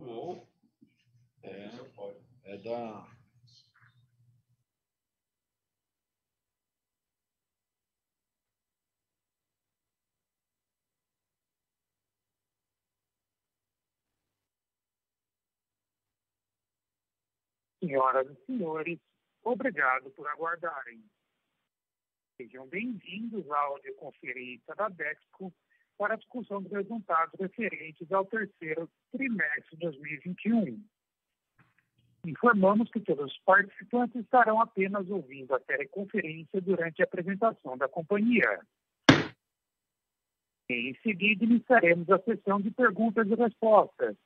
Uou. É da... Senhoras e senhores, obrigado por aguardarem. Sejam bem-vindos à audioconferência da Dexco para a discussão dos resultados referentes ao terceiro trimestre de 2021. Informamos que todos os participantes estarão apenas ouvindo a teleconferência durante a apresentação da companhia. Em seguida, iniciaremos a sessão de perguntas e respostas,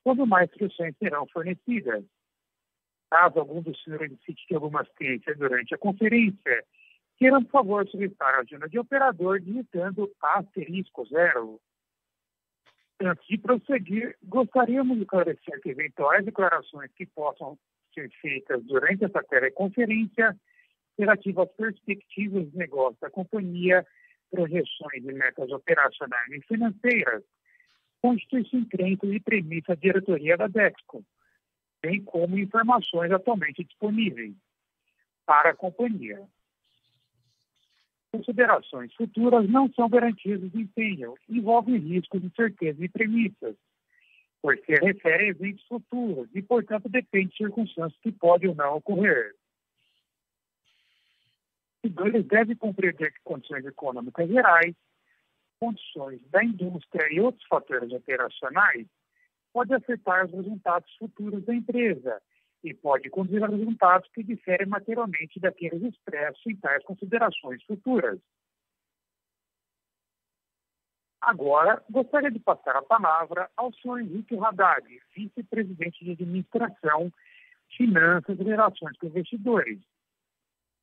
quando mais instruções serão fornecidas. Caso algum dos senhores necessite alguma assistência durante a conferência, queiram, por favor, solicitar a ajuda de operador digitando *0. Antes de prosseguir, gostaríamos de esclarecer que eventuais declarações que possam ser feitas durante essa teleconferência relativas às perspectivas de negócio da companhia, projeções e metas operacionais e financeiras, constituem crenças e premissas da diretoria da Dexco, bem como informações atualmente disponíveis para a companhia. Considerações futuras não são garantias de desempenho, envolvem riscos, incertezas e premissas, porque referem a eventos futuros e, portanto, depende de circunstâncias que podem ou não ocorrer. Os investidores devem compreender que condições econômicas gerais, condições da indústria e outros fatores operacionais podem afetar os resultados futuros da empresa e pode conduzir a resultados que diferem materialmente daqueles expressos em tais considerações futuras. Agora, gostaria de passar a palavra ao senhor Henrique Haddad, vice-presidente de Administração, Finanças e Relações com Investidores.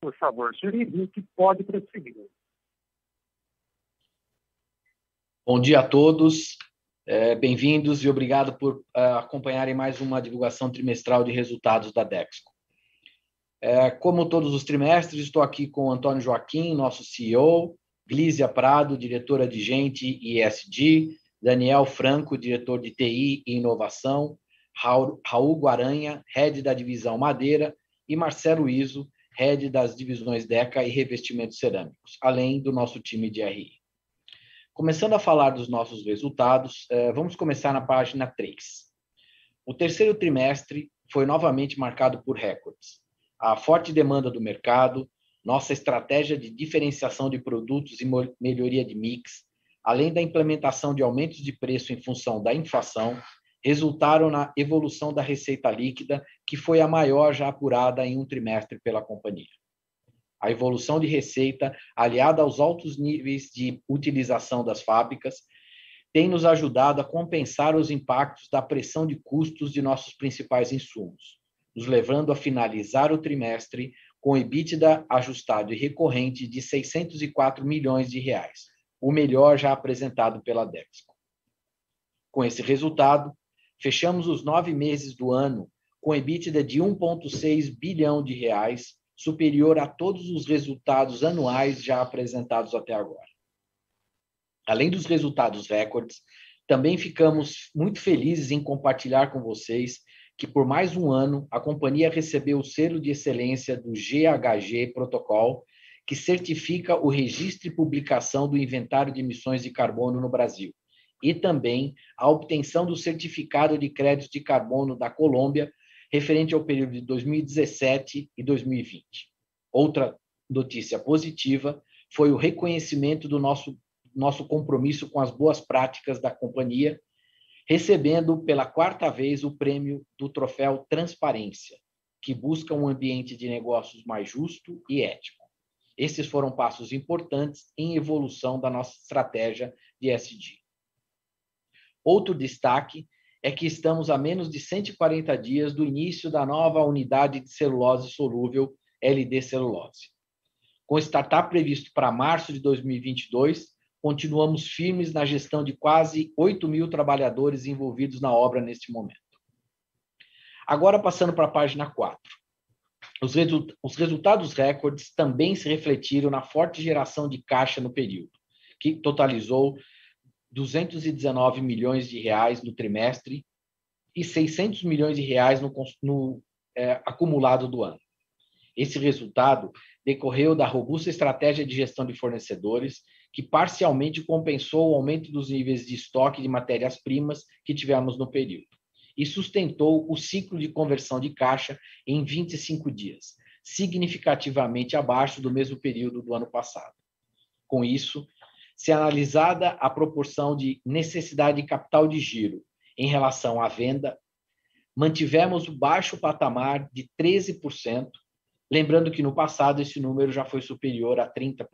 Por favor, senhor Henrique, pode prosseguir. Bom dia a todos. Bem-vindos e obrigado por acompanharem mais uma divulgação trimestral de resultados da Dexco. Como todos os trimestres, estou aqui com o Antônio Joaquim, nosso CEO, Glízia Prado, diretora de Gente e ESG, Daniel Franco, diretor de TI e Inovação, Raul Guaranha, head da divisão Madeira, e Marcelo Iso, head das divisões Deca e Revestimentos Cerâmicos, além do nosso time de RI. Começando a falar dos nossos resultados, vamos começar na página 3. O terceiro trimestre foi novamente marcado por recordes. A forte demanda do mercado, nossa estratégia de diferenciação de produtos e melhoria de mix, além da implementação de aumentos de preço em função da inflação, resultaram na evolução da receita líquida, que foi a maior já apurada em um trimestre pela companhia. A evolução de receita, aliada aos altos níveis de utilização das fábricas, tem nos ajudado a compensar os impactos da pressão de custos de nossos principais insumos, nos levando a finalizar o trimestre com EBITDA ajustado e recorrente de R$ 604 milhões, o melhor já apresentado pela Dexco. Com esse resultado, fechamos os 9 meses do ano com EBITDA de R$ 1,6 bilhão, superior a todos os resultados anuais já apresentados até agora. Além dos resultados recordes, também ficamos muito felizes em compartilhar com vocês que, por mais um ano, a companhia recebeu o selo de excelência do GHG Protocol, que certifica o registro e publicação do inventário de emissões de carbono no Brasil, e também a obtenção do certificado de crédito de carbono da Colômbia, referente ao período de 2017 e 2020. Outra notícia positiva foi o reconhecimento do nosso compromisso com as boas práticas da companhia, recebendo pela 4ª vez o prêmio do troféu Transparência, que busca um ambiente de negócios mais justo e ético. Esses foram passos importantes em evolução da nossa estratégia de ESG. Outro destaque é que estamos a menos de 140 dias do início da nova unidade de celulose solúvel, LD Celulose. Com o startup previsto para março de 2022, continuamos firmes na gestão de quase 8.000 trabalhadores envolvidos na obra neste momento. Agora, passando para a página 4. Os resultados recordes também se refletiram na forte geração de caixa no período, que totalizou R$ 219 milhões no trimestre, e 600 milhões de reais no acumulado do ano. Esse resultado decorreu da robusta estratégia de gestão de fornecedores, que parcialmente compensou o aumento dos níveis de estoque de matérias-primas que tivemos no período, e sustentou o ciclo de conversão de caixa em 25 dias, significativamente abaixo do mesmo período do ano passado. Com isso, se analisada a proporção de necessidade de capital de giro em relação à venda, mantivemos o baixo patamar de 13%, lembrando que no passado esse número já foi superior a 30%.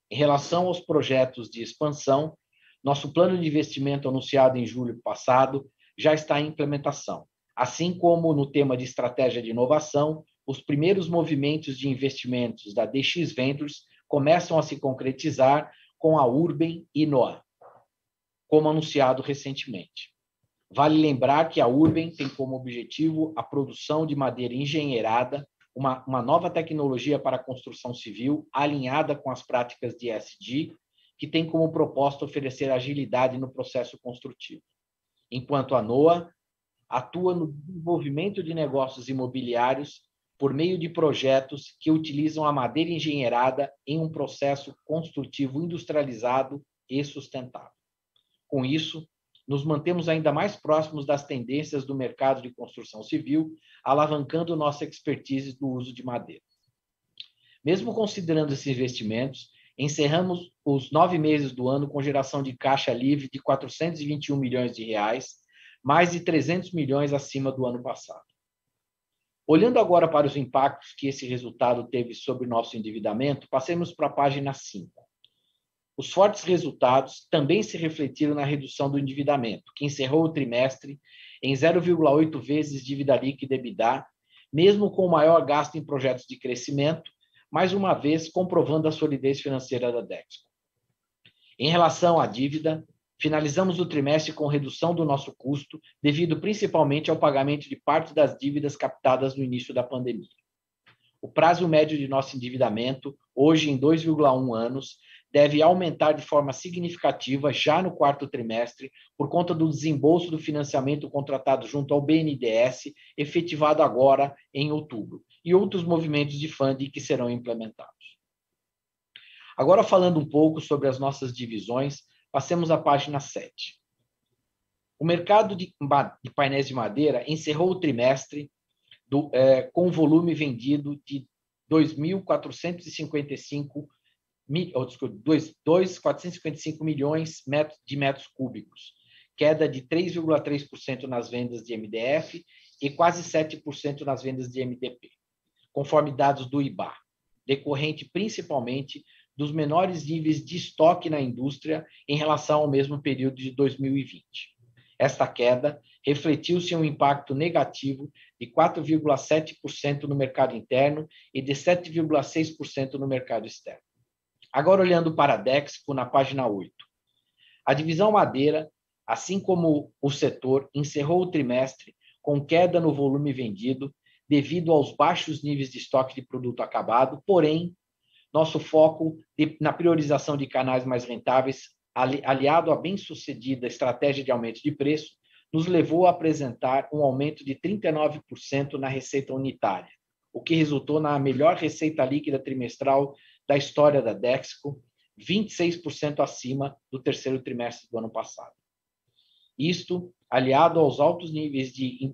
Em relação aos projetos de expansão, nosso plano de investimento anunciado em julho passado já está em implementação, assim como no tema de estratégia de inovação, os primeiros movimentos de investimentos da DX Ventures começam a se concretizar com a Urben e Noah, como anunciado recentemente. Vale lembrar que a Urben tem como objetivo a produção de madeira engenheirada, uma nova tecnologia para a construção civil alinhada com as práticas de ESG, que tem como propósito oferecer agilidade no processo construtivo. Enquanto a Noah atua no desenvolvimento de negócios imobiliários por meio de projetos que utilizam a madeira engenheirada em um processo construtivo industrializado e sustentável. Com isso, nos mantemos ainda mais próximos das tendências do mercado de construção civil, alavancando nossa expertise do uso de madeira. Mesmo considerando esses investimentos, encerramos os 9 meses do ano com geração de caixa livre de 421 milhões de reais, mais de 300 milhões acima do ano passado. Olhando agora para os impactos que esse resultado teve sobre o nosso endividamento, passemos para a página 5. Os fortes resultados também se refletiram na redução do endividamento, que encerrou o trimestre em 0,8 vezes dívida líquida EBITDA, mesmo com o maior gasto em projetos de crescimento, mais uma vez comprovando a solidez financeira da Dexco. Em relação à dívida, finalizamos o trimestre com redução do nosso custo, devido principalmente ao pagamento de parte das dívidas captadas no início da pandemia. O prazo médio de nosso endividamento, hoje em 2,1 anos, deve aumentar de forma significativa já no quarto trimestre, por conta do desembolso do financiamento contratado junto ao BNDES, efetivado agora em outubro, e outros movimentos de funding que serão implementados. Agora, falando um pouco sobre as nossas divisões, passemos à página 7. O mercado de painéis de madeira encerrou o trimestre com volume vendido de 2.455 milhões de metros cúbicos, queda de 3,3% nas vendas de MDF e quase 7% nas vendas de MDP, conforme dados do IBÁ, decorrente principalmente dos menores níveis de estoque na indústria em relação ao mesmo período de 2020. Esta queda refletiu-se em um impacto negativo de 4,7% no mercado interno e de 7,6% no mercado externo. Agora, olhando para a Dexco, na página 8. A divisão madeira, assim como o setor, encerrou o trimestre com queda no volume vendido devido aos baixos níveis de estoque de produto acabado, porém, nosso foco na priorização de canais mais rentáveis, aliado à bem-sucedida estratégia de aumento de preço, nos levou a apresentar um aumento de 39% na receita unitária, o que resultou na melhor receita líquida trimestral da história da Dexco, 26% acima do terceiro trimestre do ano passado. Isto, aliado aos altos níveis de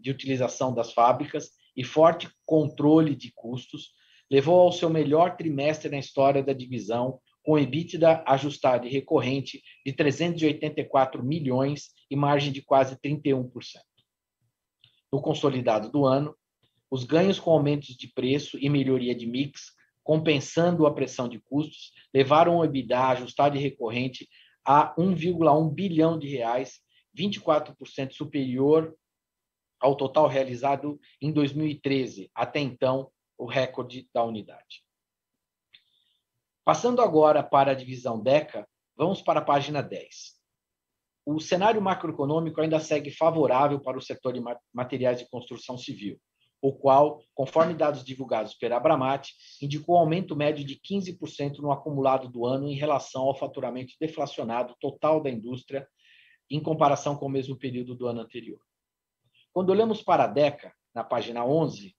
utilização das fábricas e forte controle de custos, levou ao seu melhor trimestre na história da divisão, com EBITDA ajustado e recorrente de 384 milhões e margem de quase 31%. No consolidado do ano, os ganhos com aumentos de preço e melhoria de mix, compensando a pressão de custos, levaram o EBITDA ajustado e recorrente a 1,1 bilhão de reais, 24% superior ao total realizado em 2013, até então o recorde da unidade. Passando agora para a divisão Deca, vamos para a página 10. O cenário macroeconômico ainda segue favorável para o setor de materiais de construção civil, o qual, conforme dados divulgados pela Abramat, indicou aumento médio de 15% no acumulado do ano em relação ao faturamento deflacionado total da indústria em comparação com o mesmo período do ano anterior. Quando olhamos para a DECA, na página 11,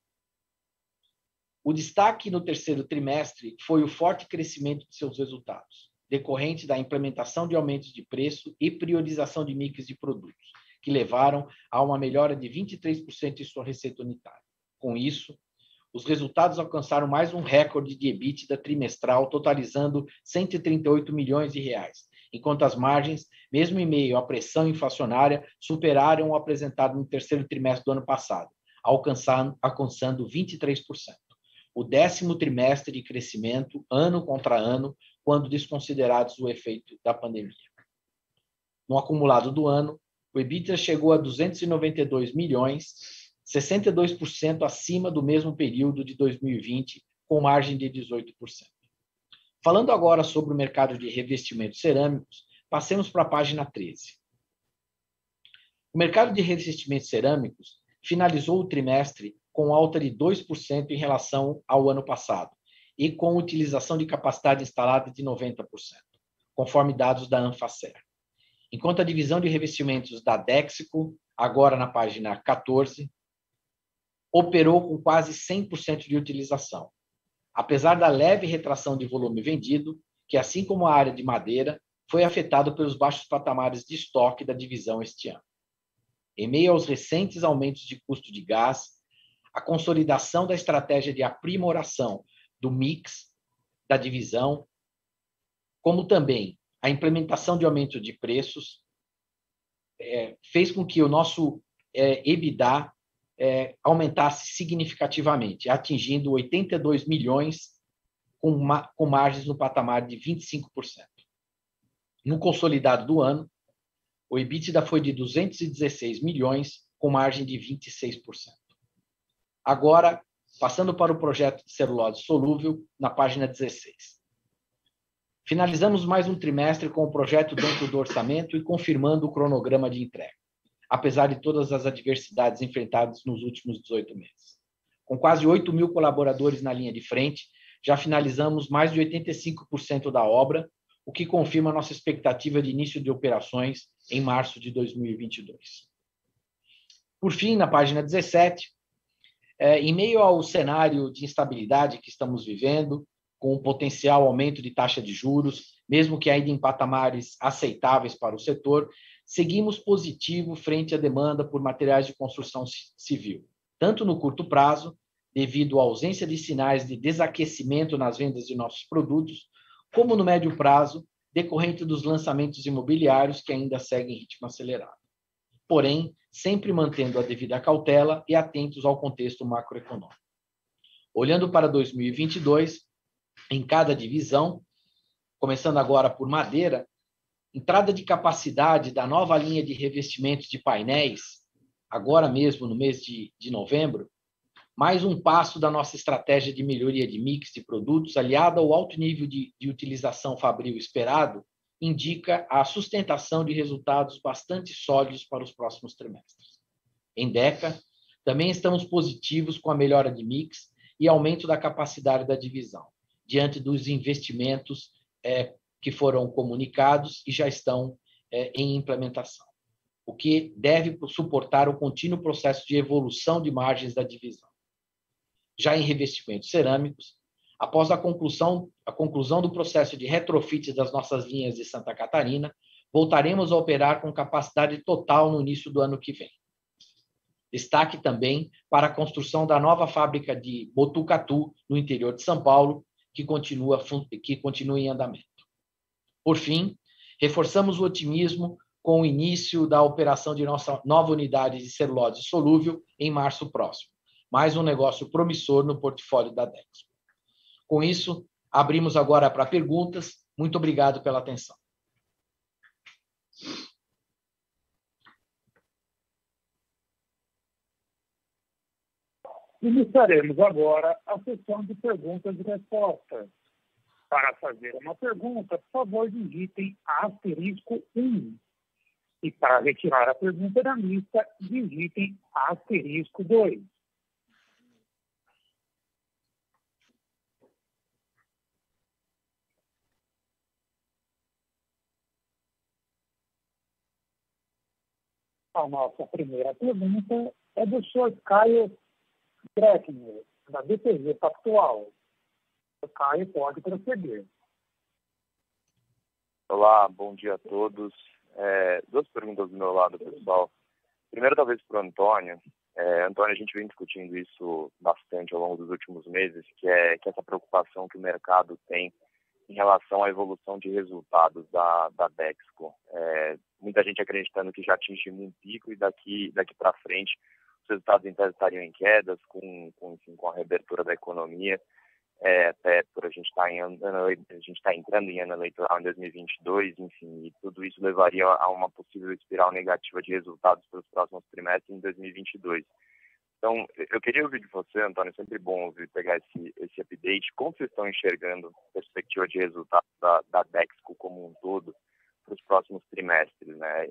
o destaque no terceiro trimestre foi o forte crescimento de seus resultados, decorrente da implementação de aumentos de preço e priorização de mix de produtos, que levaram a uma melhora de 23% em sua receita unitária. Com isso, os resultados alcançaram mais um recorde de EBITDA trimestral, totalizando 138 milhões de reais, enquanto as margens, mesmo em meio à pressão inflacionária, superaram o apresentado no terceiro trimestre do ano passado, alcançando 23%. O 10º trimestre de crescimento, ano contra ano, quando desconsiderados o efeito da pandemia. No acumulado do ano, o EBITDA chegou a 292 milhões, 62% acima do mesmo período de 2020, com margem de 18%. Falando agora sobre o mercado de revestimentos cerâmicos, passemos para a página 13. O mercado de revestimentos cerâmicos finalizou o trimestre com alta de 2% em relação ao ano passado e com utilização de capacidade instalada de 90%, conforme dados da Anfacer. Enquanto a divisão de revestimentos da Dexico, agora na página 14, operou com quase 100% de utilização, apesar da leve retração de volume vendido, que, assim como a área de madeira, foi afetado pelos baixos patamares de estoque da divisão este ano. Em meio aos recentes aumentos de custo de gás, a consolidação da estratégia de aprimoração do mix da divisão, como também a implementação de aumento de preços, fez com que o nosso EBITDA aumentasse significativamente, atingindo 82 milhões, com margens no patamar de 25%. No consolidado do ano, o EBITDA foi de 216 milhões, com margem de 26%. Agora, passando para o projeto de celulose solúvel, na página 16. Finalizamos mais um trimestre com o projeto dentro do orçamento e confirmando o cronograma de entrega, apesar de todas as adversidades enfrentadas nos últimos 18 meses. Com quase 8 mil colaboradores na linha de frente, já finalizamos mais de 85% da obra, o que confirma nossa expectativa de início de operações em março de 2022. Por fim, na página 17, em meio ao cenário de instabilidade que estamos vivendo, com o potencial aumento de taxa de juros, mesmo que ainda em patamares aceitáveis para o setor, seguimos positivo frente à demanda por materiais de construção civil, tanto no curto prazo, devido à ausência de sinais de desaquecimento nas vendas de nossos produtos, como no médio prazo, decorrente dos lançamentos imobiliários que ainda seguem em ritmo acelerado. Porém, sempre mantendo a devida cautela e atentos ao contexto macroeconômico. Olhando para 2022, em cada divisão, começando agora por madeira, entrada de capacidade da nova linha de revestimentos de painéis, agora mesmo no mês de novembro, mais um passo da nossa estratégia de melhoria de mix de produtos, aliado ao alto nível de utilização fabril esperado, indica a sustentação de resultados bastante sólidos para os próximos trimestres. Em DECA, também estamos positivos com a melhora de mix e aumento da capacidade da divisão, diante dos investimentos que foram comunicados e já estão em implementação, o que deve suportar o contínuo processo de evolução de margens da divisão. Já em revestimentos cerâmicos, após a conclusão do processo de retrofit das nossas linhas de Santa Catarina, voltaremos a operar com capacidade total no início do ano que vem. Destaque também para a construção da nova fábrica de Botucatu, no interior de São Paulo, que continua em andamento. Por fim, reforçamos o otimismo com o início da operação de nossa nova unidade de celulose solúvel em março próximo. Mais um negócio promissor no portfólio da Dexco. Com isso, abrimos agora para perguntas. Muito obrigado pela atenção. Iniciaremos agora a sessão de perguntas e respostas. Para fazer uma pergunta, por favor, digitem *1. E para retirar a pergunta da lista, digitem *2. A nossa primeira pergunta é do senhor Caio Breckner, da BTG Pactual. O Caio pode proceder. Olá, bom dia a todos. Duas perguntas do meu lado, pessoal. Primeiro, talvez para o Antônio. Antônio, a gente vem discutindo isso bastante ao longo dos últimos meses, que é essa preocupação que o mercado tem em relação à evolução de resultados da Dexco. Muita gente acreditando que já atingimos um pico e daqui para frente os resultados estariam em quedas com a reabertura da economia, até por a gente estar entrando em ano eleitoral em 2022, enfim, e tudo isso levaria a uma possível espiral negativa de resultados para os próximos trimestres em 2022. Então, eu queria ouvir de você, Antônio, é sempre bom ouvir, pegar esse update. Como vocês estão enxergando a perspectiva de resultados da Dexco como um todo para os próximos trimestres, né?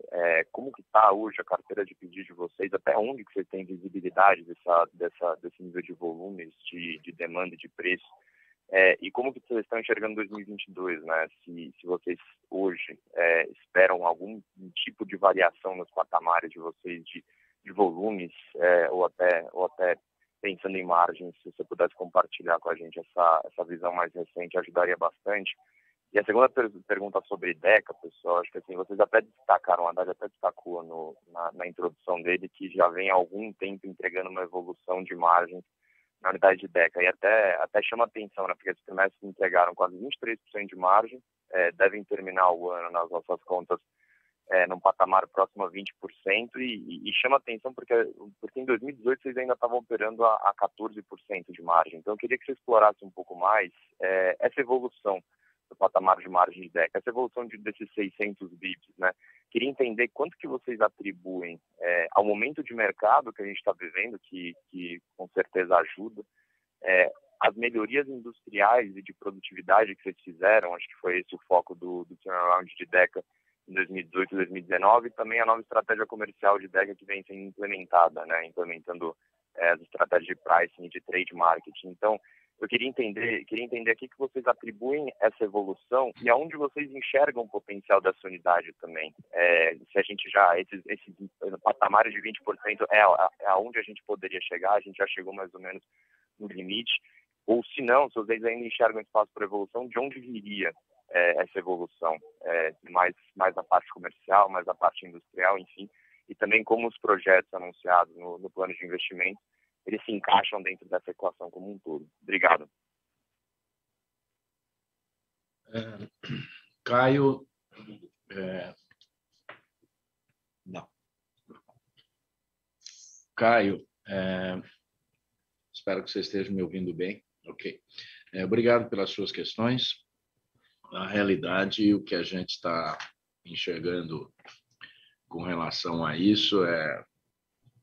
Como que está hoje a carteira de pedido de vocês? Até onde que vocês têm visibilidade desse nível de volumes, de demanda e de preço? E como que vocês estão enxergando 2022, né? Se vocês hoje esperam algum tipo de variação nos patamares de vocês de volumes, ou até pensando em margens, se você pudesse compartilhar com a gente essa visão mais recente, ajudaria bastante. E a segunda pergunta sobre Deca, pessoal, acho que assim, vocês até destacaram, a Haddad até destacou na introdução dele, que já vem há algum tempo entregando uma evolução de margens na unidade de Deca, e até chama atenção, né, porque esses trimestres entregaram quase 23% de margem, devem terminar o ano nas nossas contas num patamar próximo a 20%, e chama atenção porque em 2018 vocês ainda estavam operando a 14% de margem. Então eu queria que você explorasse um pouco mais essa evolução do patamar de margem de Deca, essa evolução desses 600 bips, né? Queria entender quanto que vocês atribuem ao momento de mercado que a gente está vivendo, que com certeza ajuda, as melhorias industriais e de produtividade que vocês fizeram, acho que foi esse o foco do turnaround de Deca em 2018 e 2019, e também a nova estratégia comercial de Deca que vem sendo implementada, né? Implementando as estratégias de pricing e de trade marketing. Então, eu queria entender a que vocês atribuem essa evolução e aonde vocês enxergam o potencial dessa unidade também. Se a gente já, esses patamares de 20% é aonde a gente poderia chegar, a gente já chegou mais ou menos no limite, ou se não, se vocês ainda enxergam espaço para evolução, de onde viria essa evolução? Mais a parte comercial, mais a parte industrial, enfim, e também como os projetos anunciados no plano de investimento eles se encaixam dentro dessa equação como um todo. Obrigado. Caio, não. Caio, espero que você esteja me ouvindo bem. Ok. Obrigado pelas suas questões. Na realidade, o que a gente está enxergando com relação a isso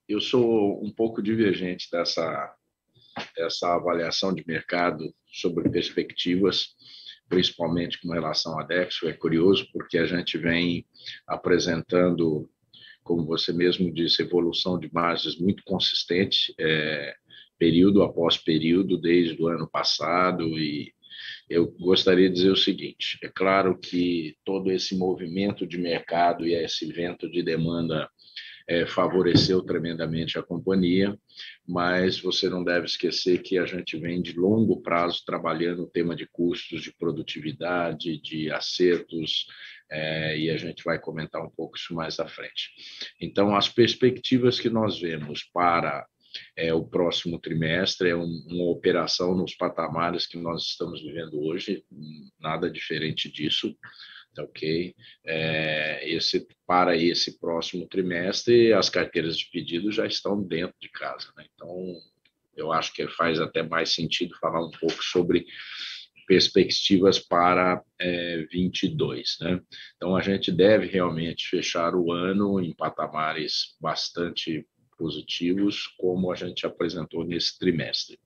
eu sou um pouco divergente dessa avaliação de mercado sobre perspectivas, principalmente com relação à Dexco. É curioso porque a gente vem apresentando, como você mesmo disse, evolução de margens muito consistente, período após período, desde o ano passado, e eu gostaria de dizer o seguinte: é claro que todo esse movimento de mercado e esse vento de demanda favoreceu tremendamente a companhia, mas você não deve esquecer que a gente vem de longo prazo trabalhando o tema de custos, de produtividade, de acertos, e a gente vai comentar um pouco isso mais à frente. Então, as perspectivas que nós vemos para o próximo trimestre uma operação nos patamares que nós estamos vivendo hoje, nada diferente disso. Ok? Para esse próximo trimestre, as carteiras de pedido já estão dentro de casa, né? Então, eu acho que faz até mais sentido falar um pouco sobre perspectivas para 22, né? Então, a gente deve realmente fechar o ano em patamares bastante positivos, como a gente apresentou nesse trimestre.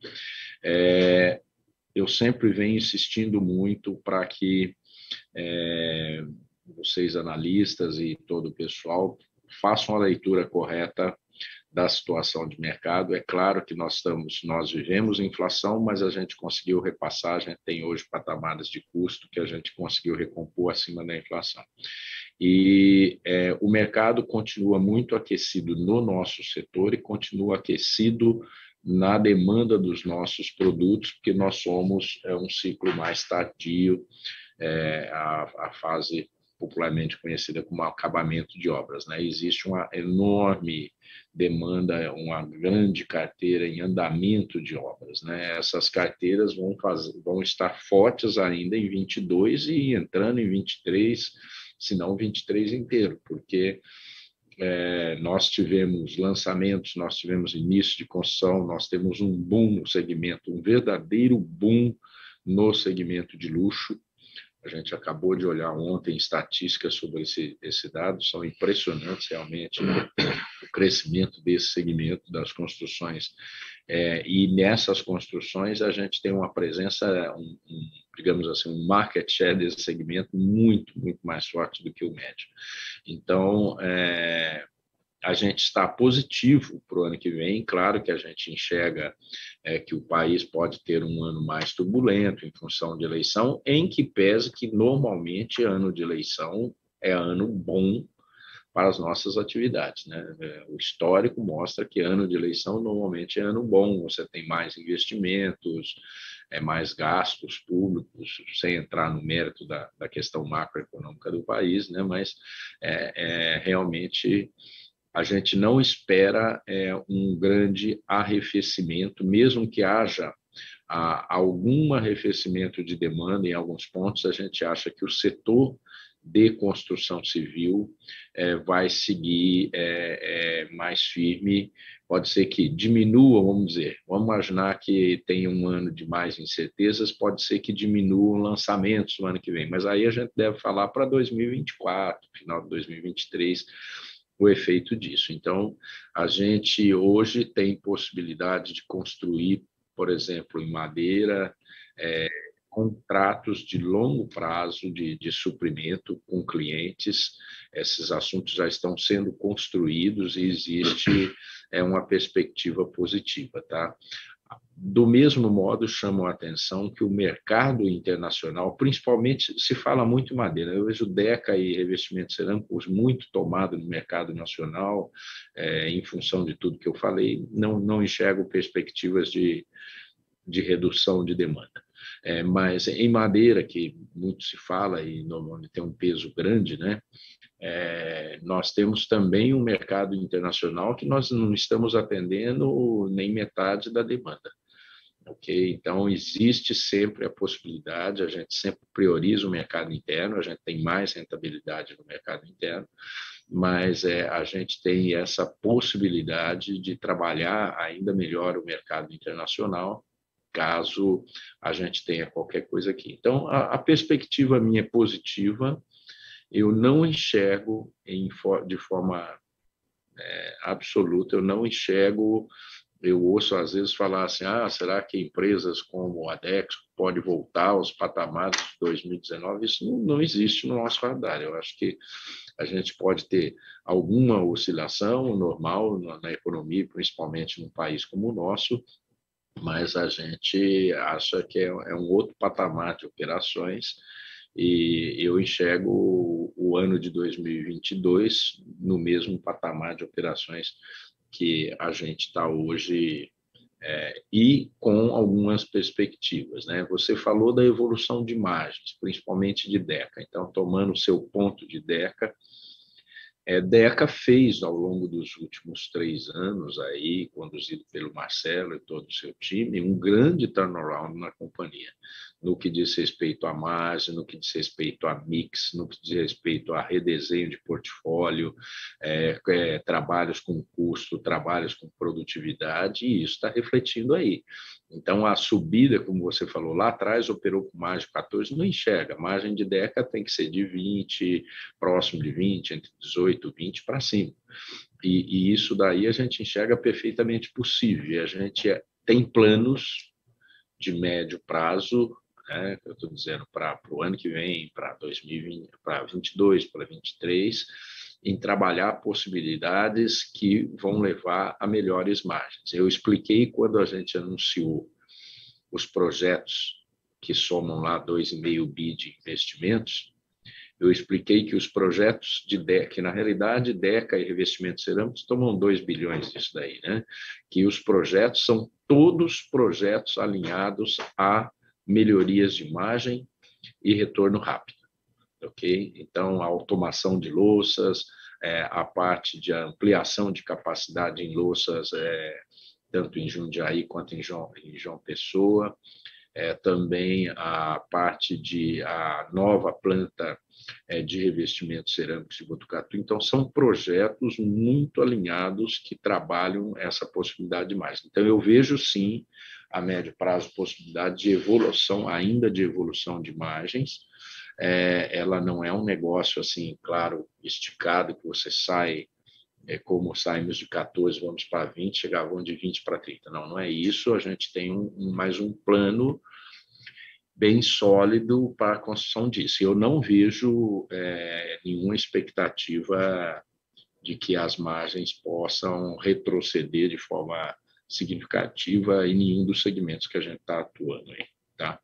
Eu sempre venho insistindo muito para que vocês analistas e todo o pessoal façam a leitura correta da situação de mercado. É claro que nós vivemos inflação, mas a gente conseguiu repassar, a gente tem hoje patamares de custo que a gente conseguiu recompor acima da inflação. E o mercado continua muito aquecido no nosso setor e continua aquecido na demanda dos nossos produtos, porque nós somos um ciclo mais tardio, a fase popularmente conhecida como acabamento de obras, né? Existe uma enorme demanda, uma grande carteira em andamento de obras, né? Essas carteiras vão estar fortes ainda em 22 e entrando em 23, se não 23 inteiro, porque nós tivemos lançamentos, nós tivemos início de construção, nós temos um boom no segmento, um verdadeiro boom no segmento de luxo. A gente acabou de olhar ontem estatísticas sobre esse dado, são impressionantes realmente o crescimento desse segmento das construções. E nessas construções a gente tem uma presença, digamos assim, um market share desse segmento muito, muito mais forte do que o médio. Então, a gente está positivo para o ano que vem. Claro que a gente enxerga que o país pode ter um ano mais turbulento em função de eleição, em que pese que normalmente ano de eleição é ano bom para as nossas atividades, né? O histórico mostra que ano de eleição normalmente é ano bom, você tem mais investimentos, mais gastos públicos, sem entrar no mérito da questão macroeconômica do país, né? Mas realmente a gente não espera um grande arrefecimento, mesmo que haja algum arrefecimento de demanda em alguns pontos, a gente acha que o setor de construção civil vai seguir mais firme. Pode ser que diminua, vamos imaginar que tem um ano de mais incertezas, pode ser que diminuam lançamentos no ano que vem, mas aí a gente deve falar para 2024, final de 2023, o efeito disso. Então, a gente hoje tem possibilidade de construir, por exemplo, em madeira, contratos de longo prazo de suprimento com clientes. Esses assuntos já estão sendo construídos e existe uma perspectiva positiva, tá? Do mesmo modo, chamam a atenção que o mercado internacional, principalmente, se fala muito em madeira. Eu vejo Deca e revestimentos cerâmicos muito tomado no mercado nacional, em função de tudo que eu falei, não enxergo perspectivas de redução de demanda. Mas em madeira, que muito se fala e normalmente tem um peso grande, né? Nós temos também um mercado internacional que nós não estamos atendendo nem metade da demanda. Okay? Então, existe sempre a possibilidade, a gente sempre prioriza o mercado interno, a gente tem mais rentabilidade no mercado interno, mas a gente tem essa possibilidade de trabalhar ainda melhor o mercado internacional, caso a gente tenha qualquer coisa aqui. Então, a perspectiva minha é positiva, eu não enxergo de forma absoluta, eu não enxergo. Eu ouço às vezes falar assim, será que empresas como a Dexco pode voltar aos patamares de 2019? Isso não existe no nosso radar. Eu acho que a gente pode ter alguma oscilação normal na economia, principalmente num país como o nosso, mas a gente acha que é um outro patamar de operações e eu enxergo o ano de 2022 no mesmo patamar de operações que a gente está hoje e com algumas perspectivas, né? Você falou da evolução de margens, principalmente de Deca. Então, tomando o seu ponto de Deca, Deca fez ao longo dos últimos 3 anos, aí, conduzido pelo Marcelo e todo o seu time, um grande turnaround na companhia, no que diz respeito à margem, no que diz respeito a mix, no que diz respeito a redesenho de portfólio, trabalhos com custo, trabalhos com produtividade, e isso está refletindo aí. Então, a subida, como você falou, lá atrás operou com margem de 14, não enxerga. A margem de Deca tem que ser de 20, próximo de 20, entre 18 e 20 para cima. E isso daí a gente enxerga perfeitamente possível. E a gente tem planos de médio prazo, né, que eu estou dizendo para o ano que vem, para 2020, para 22, para 23, em trabalhar possibilidades que vão levar a melhores margens. Eu expliquei quando a gente anunciou os projetos que somam lá 2,5 bi de investimentos, eu expliquei que os projetos de DECA, que na realidade DECA e revestimentos cerâmicos tomam 2 bilhões disso daí, né? Que os projetos são todos projetos alinhados a melhorias de imagem e retorno rápido, ok? Então, a automação de louças, a parte de ampliação de capacidade em louças, tanto em Jundiaí quanto em João Pessoa, também a parte de a nova planta de revestimentos cerâmicos de Botucatu. Então, são projetos muito alinhados que trabalham essa possibilidade de mais. Então, eu vejo, sim, a médio prazo, possibilidade de evolução, ainda de evolução de imagens. Ela não é um negócio, assim, claro, esticado, que você sai, como saímos de 14, vamos para 20, chegavam de 20 para 30. Não, não é isso. A gente tem mais um plano bem sólido para a construção disso. Eu não vejo nenhuma expectativa de que as margens possam retroceder de forma significativa em nenhum dos segmentos que a gente está atuando aí, tá?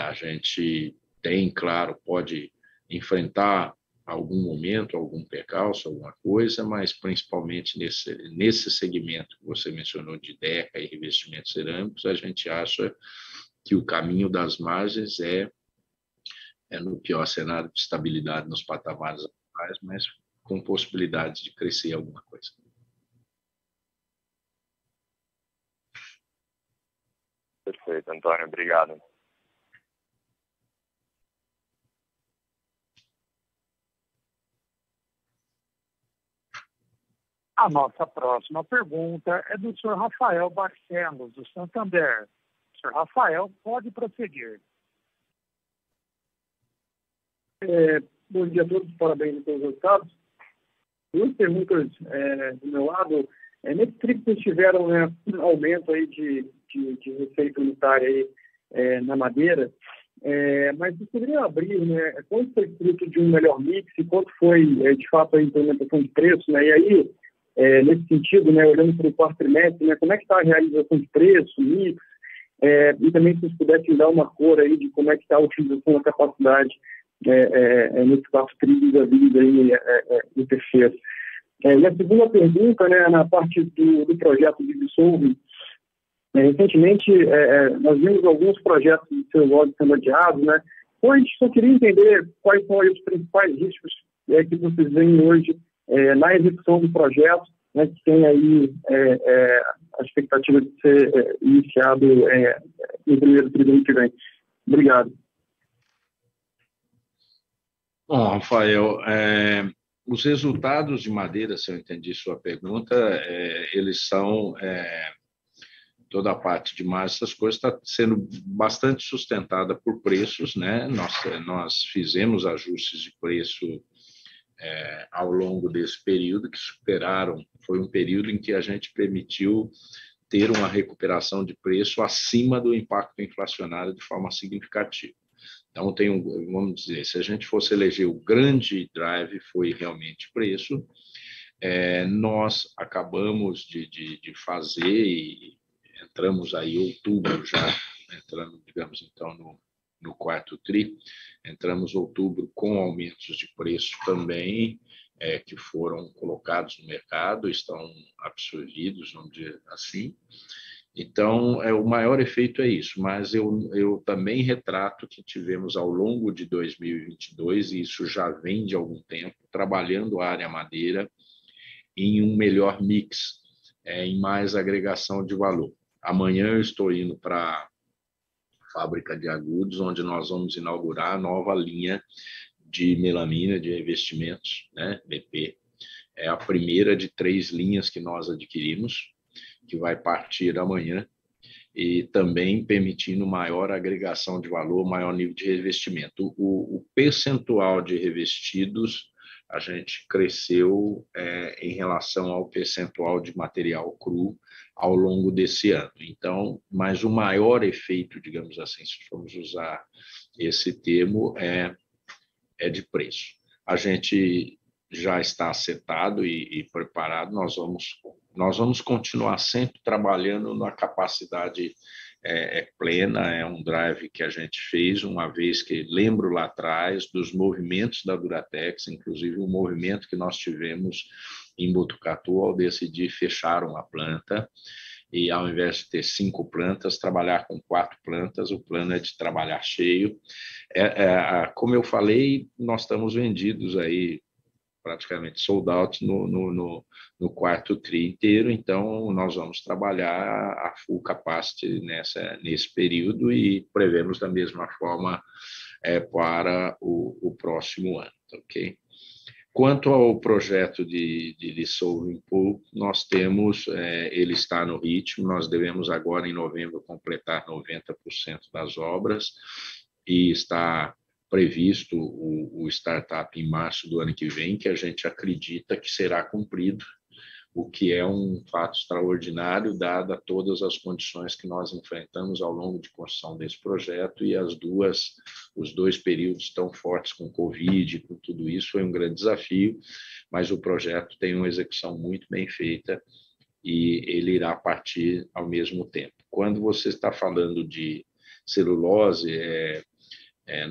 A gente tem, claro, pode enfrentar algum momento, algum percalço, alguma coisa, mas principalmente nesse segmento que você mencionou de DECA e revestimentos cerâmicos, a gente acha que o caminho das margens é no pior cenário de estabilidade nos patamares atuais, mas com possibilidade de crescer alguma coisa. Perfeito, Antônio, obrigado. A nossa próxima pergunta é do senhor Rafael Barcelos, do Santander. Senhor Rafael, pode prosseguir. Bom dia a todos, parabéns pelos resultados. Duas perguntas do meu lado. Nesse trimestre vocês tiveram um aumento aí de receita unitária aí, na madeira, mas vocês poderiam abrir, né, quanto foi fruto de um melhor mix e quanto foi, de fato, a implementação de preço, né? E aí, nesse sentido, né, olhando para o quarto trimestre, né, como é que está a realização de preço, mix, e também se vocês pudessem dar uma cor aí de como é que está a utilização da capacidade nesse quarto trimestre da vida aí, no terceiro. E a segunda pergunta, né, na parte do projeto de Dissolve, recentemente nós vimos alguns projetos de celulose sendo adiados, né? Então a gente só queria entender quais são aí os principais riscos que vocês veem hoje na execução do projeto, né, que tem aí a expectativa de ser iniciado no primeiro trimestre que vem. Obrigado. Bom, Rafael, os resultados de madeira, se eu entendi sua pergunta, eles são toda a parte de massa, essas coisas está sendo bastante sustentada por preços, né? Nós fizemos ajustes de preço ao longo desse período que superaram, foi um período em que a gente permitiu ter uma recuperação de preço acima do impacto inflacionário de forma significativa. Então, vamos dizer, se a gente fosse eleger o grande drive, foi realmente preço. Nós acabamos de fazer e entramos aí em outubro já, entrando, digamos, então, no quarto tri, entramos em outubro com aumentos de preço também, que foram colocados no mercado, estão absorvidos, vamos dizer assim. Então, o maior efeito é isso, mas eu também retrato que tivemos ao longo de 2022, e isso já vem de algum tempo, trabalhando a área madeira em um melhor mix, em mais agregação de valor. Amanhã eu estou indo para a fábrica de Agudos, onde nós vamos inaugurar a nova linha de melamina de revestimentos, né, BP. É a primeira de 3 linhas que nós adquirimos, que vai partir amanhã, e também permitindo maior agregação de valor, maior nível de revestimento. O percentual de revestidos, a gente cresceu em relação ao percentual de material cru ao longo desse ano. Então, mas o maior efeito, digamos assim, se formos usar esse termo, é de preço. A gente já está acertado e preparado, nós vamos continuar sempre trabalhando na capacidade é plena, é um drive que a gente fez, uma vez que lembro lá atrás dos movimentos da Duratex, inclusive o movimento que nós tivemos em Botucatu ao decidir fechar uma planta, e ao invés de ter 5 plantas, trabalhar com 4 plantas, o plano é de trabalhar cheio. Como eu falei, nós estamos vendidos aí, praticamente sold out no quarto TRI inteiro, então nós vamos trabalhar a full capacity nesse período e prevemos da mesma forma para o próximo ano, ok? Quanto ao projeto de Dissolving Pulp, nós temos, ele está no ritmo, nós devemos agora em novembro completar 90% das obras e está previsto o startup em março do ano que vem, que a gente acredita que será cumprido, o que é um fato extraordinário, dada todas as condições que nós enfrentamos ao longo de construção desse projeto e os dois períodos tão fortes com Covid, com tudo isso, foi um grande desafio, mas o projeto tem uma execução muito bem feita e ele irá partir ao mesmo tempo. Quando você está falando de celulose,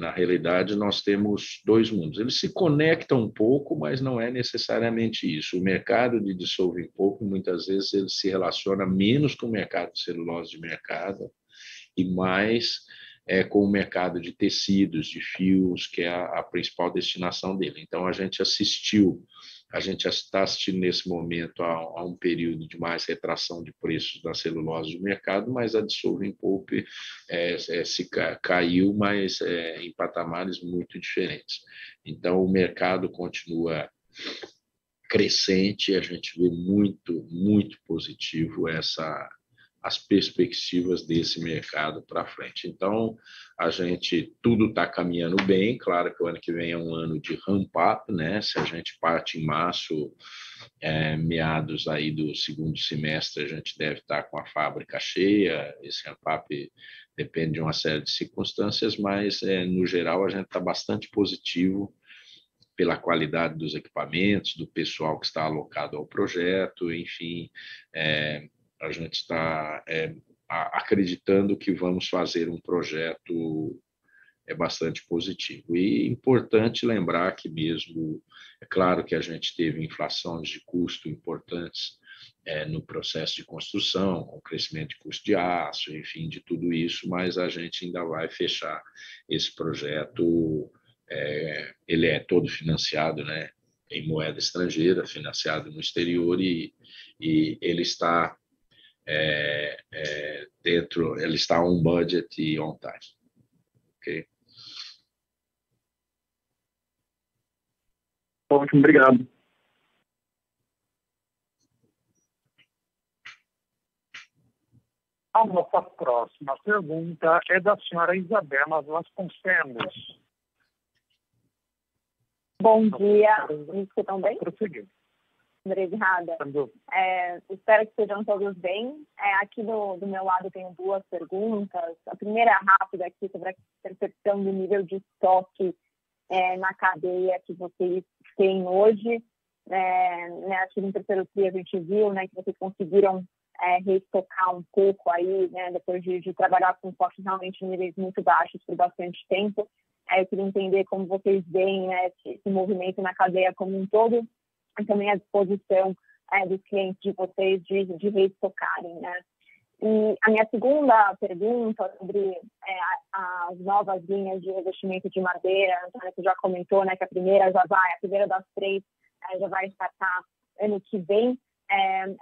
na realidade, nós temos dois mundos. Eles se conectam um pouco, mas não é necessariamente isso. O mercado de dissolving pulp, muitas vezes, ele se relaciona menos com o mercado de celulose de mercado e mais com o mercado de tecidos, de fios, que é a principal destinação dele. Então, a gente está assistindo nesse momento a um período de mais retração de preços da celulose do mercado, mas a dissolving pulp se caiu, mas em patamares muito diferentes. Então, o mercado continua crescente, a gente vê muito, muito positivo as perspectivas desse mercado para frente. Então, tudo está caminhando bem, claro que o ano que vem é um ano de ramp-up, né? Se a gente parte em março, meados aí do segundo semestre, a gente deve estar com a fábrica cheia, esse ramp-up depende de uma série de circunstâncias, mas, no geral, a gente está bastante positivo pela qualidade dos equipamentos, do pessoal que está alocado ao projeto, enfim, a gente está acreditando que vamos fazer um projeto bastante positivo. E é importante lembrar que mesmo, é claro que a gente teve inflações de custo importantes no processo de construção, com o crescimento de custo de aço, enfim, de tudo isso, mas a gente ainda vai fechar esse projeto, ele é todo financiado, né, em moeda estrangeira, financiado no exterior e ele está ele está on budget e on time. Ok? Ótimo, obrigado. A nossa próxima pergunta é da senhora Isabela Vasconcelos. Bom dia, me escutam bem? Prosseguir. Obrigada. Espero que estejam todos bem. Aqui do meu lado tenho duas perguntas. A primeira é rápida aqui sobre a percepção do nível de estoque na cadeia que vocês têm hoje. Acho que no terceiro TRI a gente viu, né, que vocês conseguiram reestocar um pouco aí, né, depois de trabalhar com estoque realmente em níveis muito baixos por bastante tempo. Eu queria entender como vocês veem, né, esse movimento na cadeia como um todo, e também a disposição dos clientes de vocês de reestocarem, né? E a minha segunda pergunta sobre as novas linhas de revestimento de madeira, Antônio, você já comentou, né, que a primeira das 3 já vai startar ano que vem.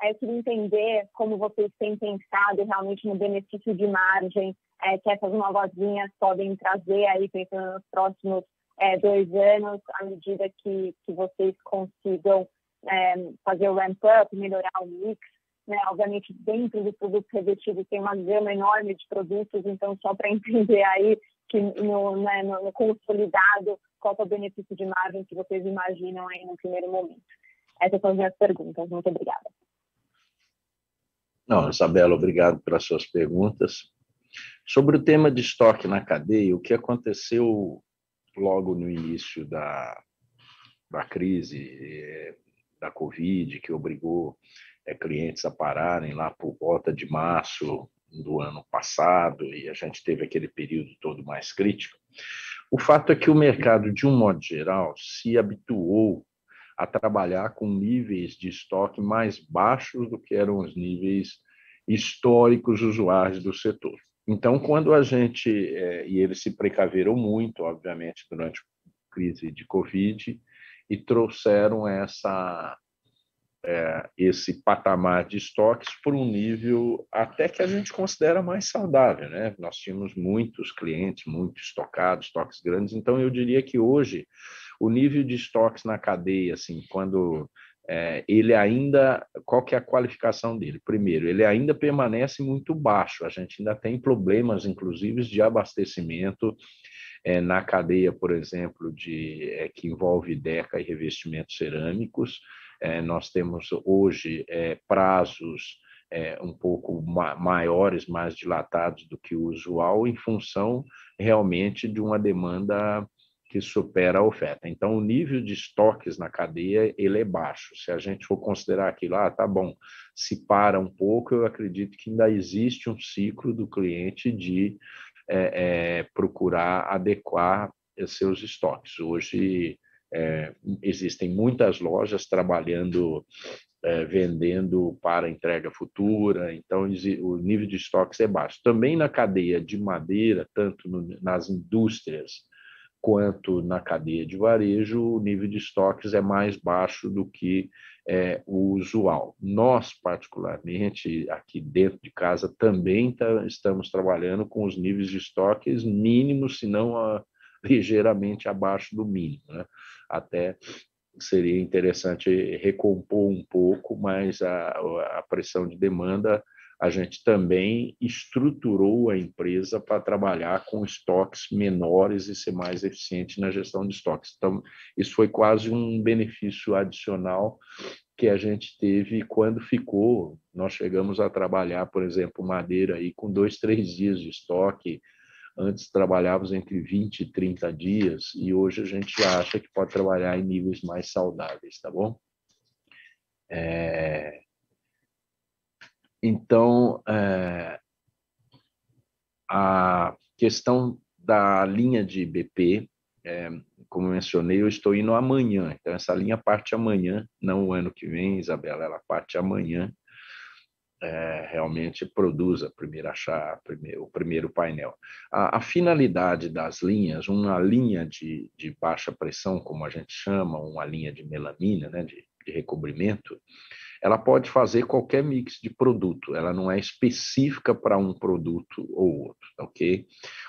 Eu queria entender como vocês têm pensado realmente no benefício de margem que essas novas linhas podem trazer aí, pensando nos próximos 2 anos, à medida que vocês consigam fazer o ramp-up, melhorar o mix, né? Obviamente, dentro dos produtos revestidos tem uma gama enorme de produtos, então só para entender aí que no consolidado, qual é o benefício de margem que vocês imaginam aí no primeiro momento. Essas são as minhas perguntas. Muito obrigada. Não, Isabela, obrigado pelas suas perguntas. Sobre o tema de estoque na cadeia, o que aconteceu logo no início da crise da Covid, que obrigou clientes a pararem lá por volta de março, do ano passado, e a gente teve aquele período todo mais crítico. O fato é que o mercado, de um modo geral, se habituou a trabalhar com níveis de estoque mais baixos do que eram os níveis históricos usuais do setor. Então, quando a gente, e eles se precaveram muito, obviamente, durante a crise de Covid, e trouxeram esse patamar de estoques por um nível até que a gente considera mais saudável, né? Nós tínhamos muitos clientes, muito estocados, estoques grandes, então eu diria que hoje o nível de estoques na cadeia, assim, quando ele ainda, qual que é a qualificação dele? Primeiro, ele ainda permanece muito baixo, a gente ainda tem problemas, inclusive, de abastecimento na cadeia, por exemplo, que envolve deca e revestimentos cerâmicos. Nós temos hoje prazos um pouco maiores, mais dilatados do que o usual, em função realmente de uma demanda que supera a oferta. Então, o nível de estoques na cadeia ele é baixo. Se a gente for considerar aquilo, tá bom, se para um pouco, eu acredito que ainda existe um ciclo do cliente de procurar adequar seus estoques. Hoje, existem muitas lojas trabalhando, vendendo para entrega futura, então o nível de estoques é baixo. Também na cadeia de madeira, tanto nas indústrias quanto na cadeia de varejo, o nível de estoques é mais baixo do que o usual. Nós, particularmente, aqui dentro de casa, também estamos trabalhando com os níveis de estoques mínimos, se não ligeiramente abaixo do mínimo, né? Até seria interessante recompor um pouco, mas a pressão de demanda, a gente também estruturou a empresa para trabalhar com estoques menores e ser mais eficiente na gestão de estoques. Então, isso foi quase um benefício adicional que a gente teve quando nós chegamos a trabalhar, por exemplo, madeira aí com 2, 3 dias de estoque. Antes trabalhávamos entre 20 e 30 dias e hoje a gente já acha que pode trabalhar em níveis mais saudáveis, tá bom? Então, a questão da linha de BP, como eu mencionei, eu estou indo amanhã. Então, essa linha parte amanhã, não o ano que vem, Isabela, ela parte amanhã. Realmente produz a primeira chapa, o primeiro painel. A finalidade das linhas, uma linha de baixa pressão, como a gente chama, uma linha de melamina, né, de recobrimento, ela pode fazer qualquer mix de produto, ela não é específica para um produto ou outro, ok?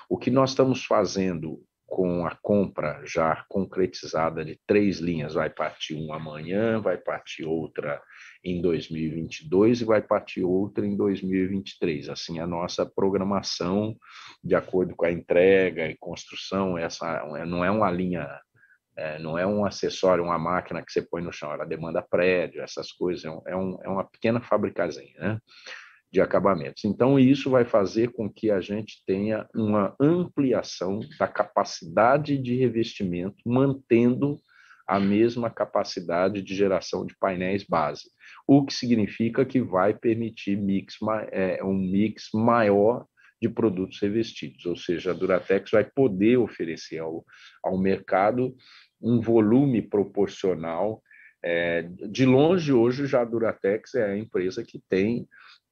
O que nós estamos fazendo com a compra já concretizada de 3 linhas, vai partir uma amanhã, vai partir outra em 2022 e vai partir outra em 2023. Assim, a nossa programação, de acordo com a entrega e construção, essa não é uma linha, não é um acessório, uma máquina que você põe no chão, ela demanda prédio, essas coisas, é uma pequena fabricazinha, né, de acabamentos. Então, isso vai fazer com que a gente tenha uma ampliação da capacidade de revestimento, mantendo a mesma capacidade de geração de painéis base, o que significa que vai permitir um mix maior de produtos revestidos, ou seja, a Duratex vai poder oferecer ao mercado um volume proporcional. De longe, hoje, já a Duratex é a empresa que tem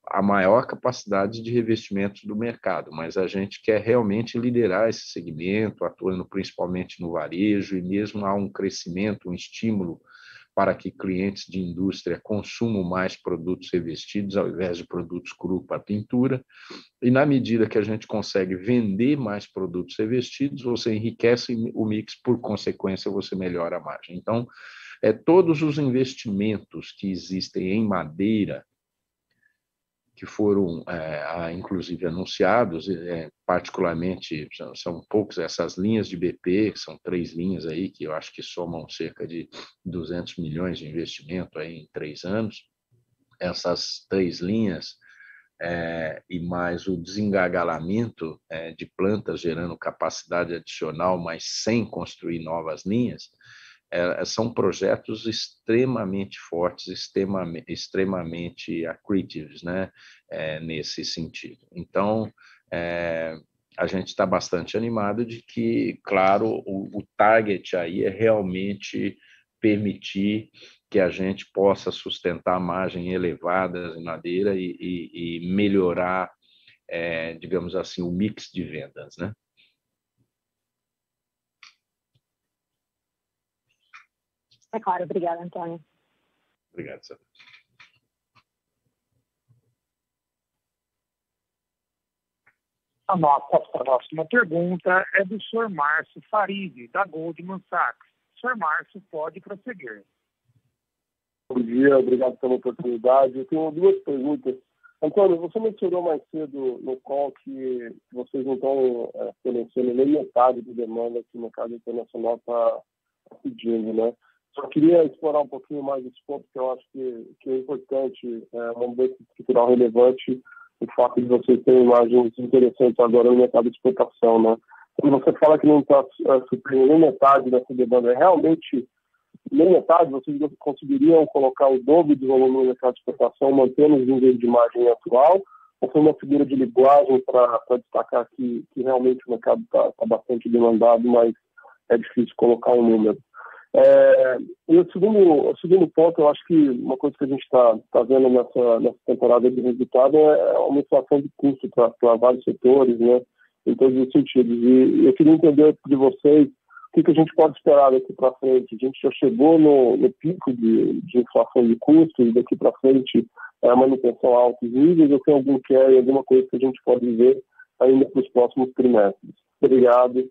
a maior capacidade de revestimentos do mercado, mas a gente quer realmente liderar esse segmento, atuando principalmente no varejo, e mesmo há um crescimento, um estímulo para que clientes de indústria consumam mais produtos revestidos ao invés de produtos cru para pintura. E na medida que a gente consegue vender mais produtos revestidos, você enriquece o mix, por consequência, você melhora a margem. Então, todos os investimentos que existem em madeira, que foram, inclusive, anunciados, particularmente, são poucos essas linhas de BP, são 3 linhas aí, que eu acho que somam cerca de 200 milhões de investimento aí em 3 anos. Essas 3 linhas, e mais o desengagalamento de plantas gerando capacidade adicional, mas sem construir novas linhas, são projetos extremamente fortes, extremamente accretive, né? Nesse sentido. Então, a gente está bastante animado de que, claro, o target aí é realmente permitir que a gente possa sustentar margens elevadas em madeira e melhorar, digamos assim, o mix de vendas, né? É claro, obrigada, Antônio. Obrigado, Sara. A nossa próxima pergunta é do Sr. Márcio Farid, da Goldman Sachs. Sr. Márcio, pode prosseguir. Bom dia, obrigado pela oportunidade. Eu tenho duas perguntas. Antônio, você mencionou mais cedo no call que vocês não estão fornecendo nem metade de demanda que o mercado internacional está pedindo, né? Só queria explorar um pouquinho mais esse ponto, que eu acho que é importante, uma mudança estrutural relevante, o fato de vocês terem margens interessantes agora no mercado de exportação, né? Quando você fala que não está suprindo nem metade dessa demanda, é realmente nem metade? Vocês conseguiriam colocar o dobro de volume no mercado de exportação, mantendo os níveis de margem atual? Ou foi uma figura de linguagem para destacar que realmente o mercado está bastante demandado, mas é difícil colocar um número? E o segundo ponto, eu acho que uma coisa que a gente está vendo nessa temporada de resultado é uma inflação de custo para vários setores, né, em todos os sentidos. E eu queria entender de vocês o que a gente pode esperar daqui para frente. A gente já chegou no pico de inflação de custos, daqui para frente é a manutenção a altos níveis, ou tem algum carry, alguma coisa que a gente pode ver ainda para os próximos trimestres? Obrigado.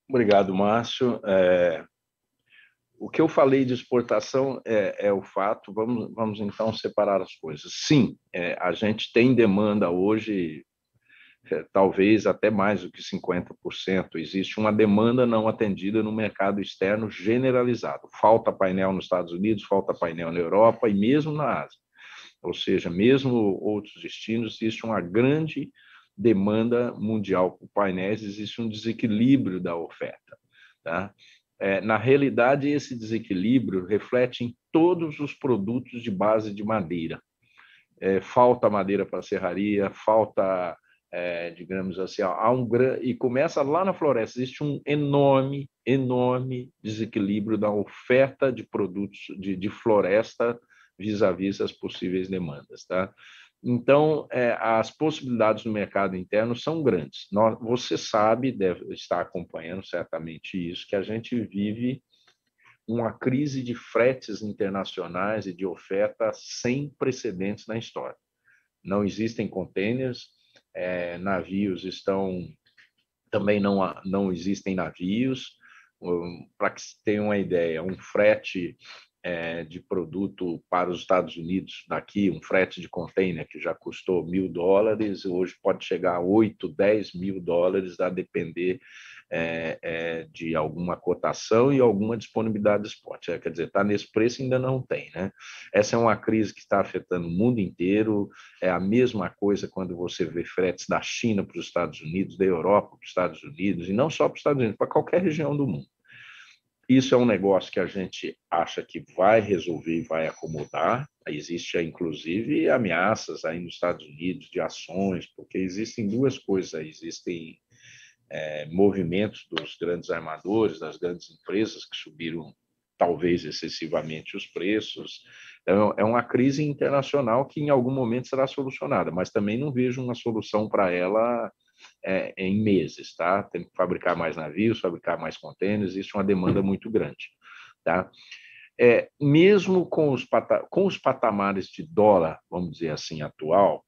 Obrigado, Márcio. O que eu falei de exportação é o fato. Vamos então separar as coisas. Sim, a gente tem demanda hoje, talvez até mais do que 50%. Existe uma demanda não atendida no mercado externo generalizado. Falta painel nos Estados Unidos, falta painel na Europa e mesmo na Ásia. Ou seja, mesmo outros destinos, existe uma grande demanda mundial por painéis, existe um desequilíbrio da oferta, tá? Na realidade, esse desequilíbrio reflete em todos os produtos de base de madeira. Falta madeira para serraria, falta, digamos assim, e começa lá na floresta, existe um enorme desequilíbrio da oferta de produtos de floresta vis-à-vis as possíveis demandas, tá? Então, as possibilidades no mercado interno são grandes. Você sabe, deve estar acompanhando certamente isso, que a gente vive uma crise de fretes internacionais e de oferta sem precedentes na história. Não existem containers, navios também não existem navios. Para que se tenha uma ideia, um frete de produto para os Estados Unidos daqui, um frete de container que já custou $1.000, hoje pode chegar a $8, $10.000, a depender de alguma cotação e alguma disponibilidade de spot. Quer dizer, está nesse preço ainda não tem, né? Essa é uma crise que está afetando o mundo inteiro. É a mesma coisa quando você vê fretes da China para os Estados Unidos, da Europa para os Estados Unidos, e não só para os Estados Unidos, para qualquer região do mundo. Isso é um negócio que a gente acha que vai resolver e vai acomodar. Existe, inclusive, ameaças aí nos Estados Unidos de ações, porque existem duas coisas aí. Existem movimentos dos grandes armadores, das grandes empresas que subiram, talvez, excessivamente os preços. Então, é uma crise internacional que, em algum momento, será solucionada, mas também não vejo uma solução para ela em meses, tá? Tem que fabricar mais navios, fabricar mais contêineres, existe uma demanda muito grande, tá? Mesmo com os patamares de dólar, vamos dizer assim, atual,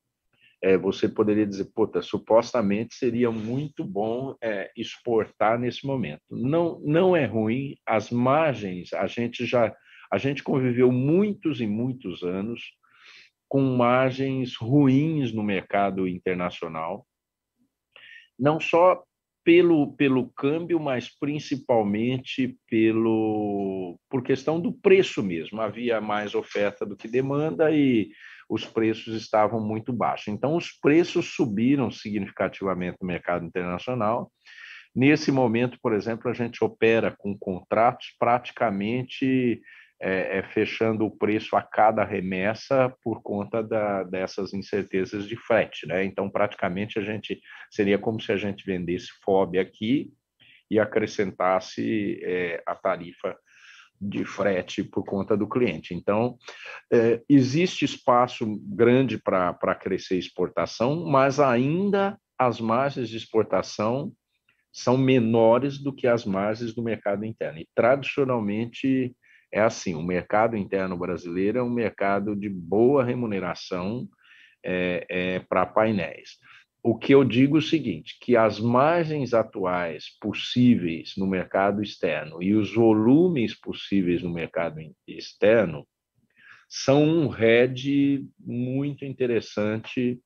você poderia dizer, supostamente seria muito bom exportar nesse momento. Não é ruim, as margens, a gente conviveu muitos e muitos anos com margens ruins no mercado internacional, não só pelo câmbio, mas principalmente por questão do preço mesmo. Havia mais oferta do que demanda e os preços estavam muito baixos. Então, os preços subiram significativamente no mercado internacional Nesse momento, por exemplo, a gente opera com contratos praticamente fechando o preço a cada remessa por conta dessas incertezas de frete, né? Então, praticamente, seria como se a gente vendesse FOB aqui e acrescentasse a tarifa de frete por conta do cliente. Então, existe espaço grande para crescer exportação, mas ainda as margens de exportação são menores do que as margens do mercado interno. E, tradicionalmente, é assim, o mercado interno brasileiro é um mercado de boa remuneração para painéis. O que eu digo é o seguinte, que as margens atuais possíveis no mercado externo e os volumes possíveis no mercado externo são um hedge muito interessante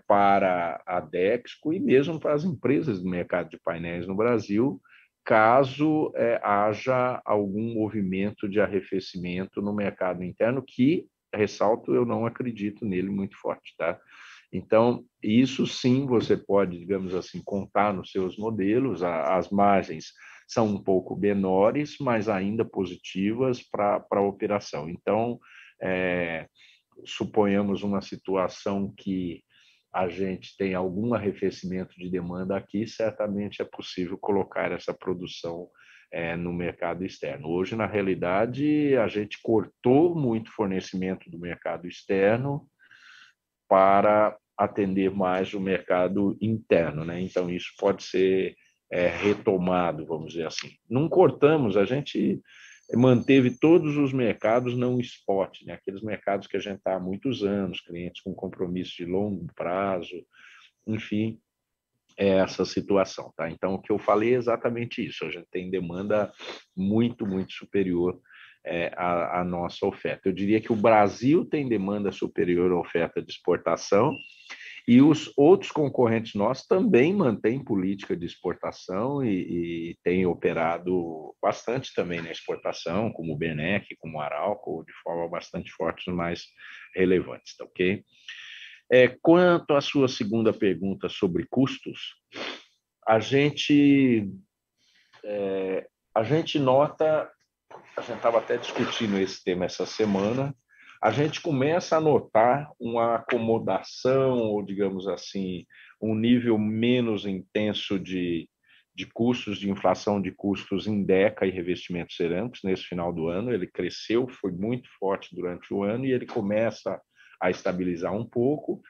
para a Dexco e mesmo para as empresas do mercado de painéis no Brasil, caso haja algum movimento de arrefecimento no mercado interno, que, ressalto, eu não acredito nele muito forte, tá? Então, isso sim você pode, digamos assim, contar nos seus modelos, as margens são um pouco menores, mas ainda positivas para a operação. Então, suponhamos uma situação que a gente tem algum arrefecimento de demanda aqui, certamente é possível colocar essa produção no mercado externo. Hoje, na realidade, a gente cortou muito fornecimento do mercado externo para atender mais o mercado interno, né? Então, isso pode ser retomado, vamos dizer assim. Não cortamos, a gente manteve todos os mercados não spot, né? Aqueles mercados que a gente está há muitos anos, clientes com compromisso de longo prazo, enfim, essa situação, tá? Então, o que eu falei é exatamente isso, a gente tem demanda muito, muito superior à nossa oferta. Eu diria que o Brasil tem demanda superior à oferta de exportação, e os outros concorrentes nossos também mantêm política de exportação e têm operado bastante também na exportação, como o Bernec, como o Arauco, de forma bastante forte, os mais relevantes, tá ok? Quanto à sua segunda pergunta sobre custos, a gente nota, a gente estava até discutindo esse tema essa semana, a gente começa a notar uma acomodação, ou digamos assim, um nível menos intenso de custos, de inflação de custos em DECA e revestimentos cerâmicos nesse final do ano. Ele cresceu, foi muito forte durante o ano e ele começa a estabilizar um pouco.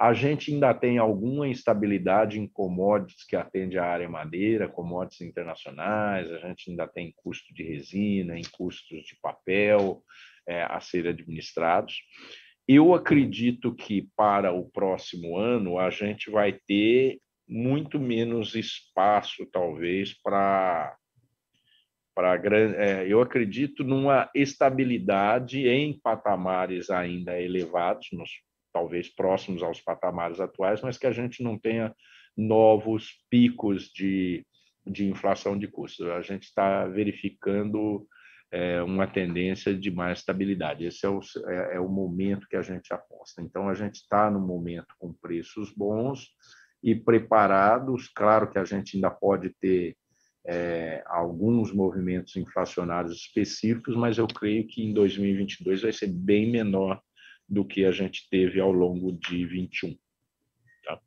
A gente ainda tem alguma instabilidade em commodities que atende à área madeira, commodities internacionais, a gente ainda tem custo de resina, em custos de papel a ser administrados. Eu acredito que para o próximo ano a gente vai ter muito menos espaço, talvez, eu acredito numa estabilidade em patamares ainda elevados, talvez próximos aos patamares atuais, mas que a gente não tenha novos picos de inflação de custos. A gente está verificando uma tendência de mais estabilidade. Esse é o momento que a gente aposta. Então, a gente está no momento com preços bons e preparados. Claro que a gente ainda pode ter alguns movimentos inflacionários específicos, mas eu creio que em 2022 vai ser bem menor do que a gente teve ao longo de 2021. Tá?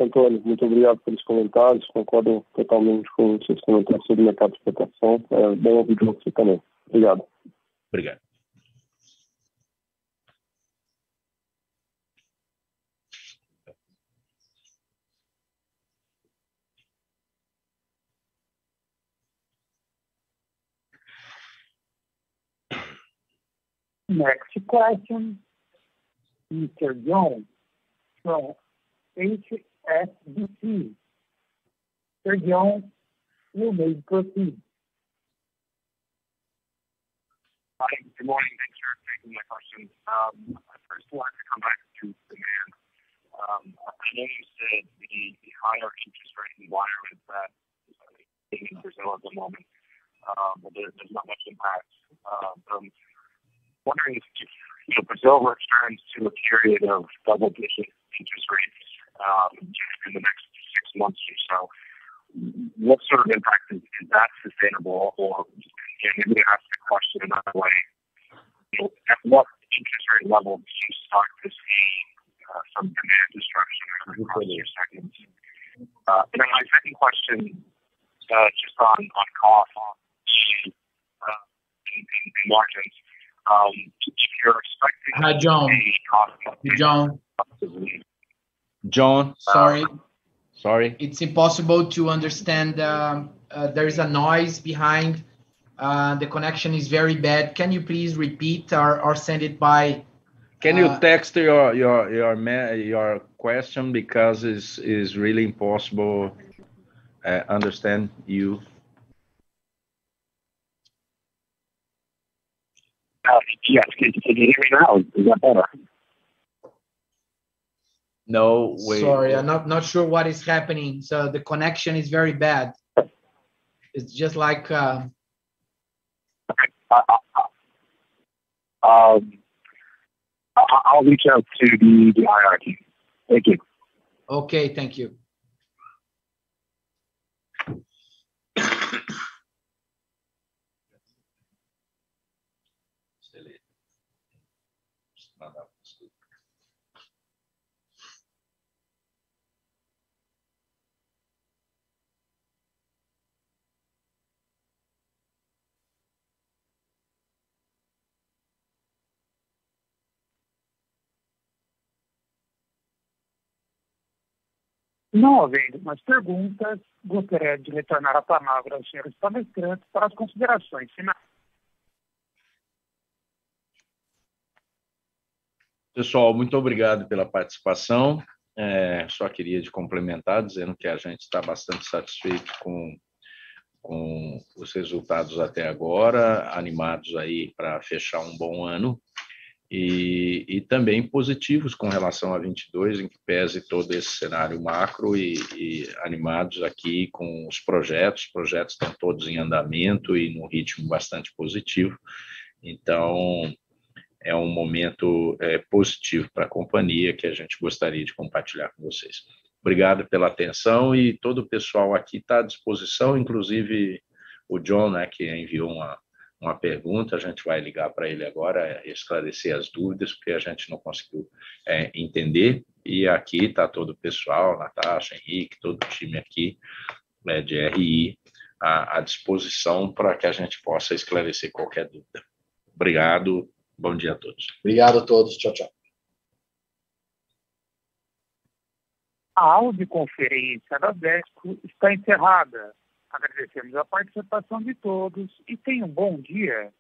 Antônio, muito obrigado pelos comentários, concordo totalmente com os seus comentários sobre o mercado de exportação. Bem ouvir de você também. Obrigado. Obrigado. Next question, Mr. John from HSBC. Mr. John, you may proceed. Hi, good morning. Thanks for taking my question. I first wanted to come back to demand. I know you said the higher interest rate environment that is in Brazil at the moment, but there's not much impact. I'm wondering if Brazil returns to a period of double-digit interest rates in the next 6 months to what sort of impact is that sustainable? Or maybe to ask the question another way, at what interest rate level do you start to see some demand destruction across your segments? And then my second question, just on cost and margins. If you're expecting Hi, John. John. Sorry. It's impossible to understand. There is a noise behind. The connection is very bad. Can you please repeat or send it by? Can you text your question, because it's really impossible understand you. Yes, can you hear me now? Is that better? No, wait. Sorry, I'm not sure what is happening. So the connection is very bad. It's just like. I'll reach out to the IR team. Thank you. Okay, thank you. Não havendo mais perguntas, gostaria de retornar a palavra aos senhores palestrantes para as considerações finais. Pessoal, muito obrigado pela participação. Só queria complementar, dizendo que a gente está bastante satisfeito com os resultados até agora, animados aí para fechar um bom ano. E também positivos com relação a 22, em que pese todo esse cenário macro, e animados aqui com os projetos. Os projetos estão todos em andamento e num ritmo bastante positivo. Então, é um momento positivo para a companhia, que a gente gostaria de compartilhar com vocês. Obrigado pela atenção, e todo o pessoal aqui está à disposição, inclusive o John, né, que enviou uma pergunta. A gente vai ligar para ele agora, esclarecer as dúvidas, porque a gente não conseguiu entender. E aqui está todo o pessoal, Natasha, Henrique, todo o time aqui de RI, à disposição para que a gente possa esclarecer qualquer dúvida. Obrigado, bom dia a todos. Obrigado a todos, tchau, tchau. A audioconferência da Dexco está encerrada. Agradecemos a participação de todos e tenham um bom dia.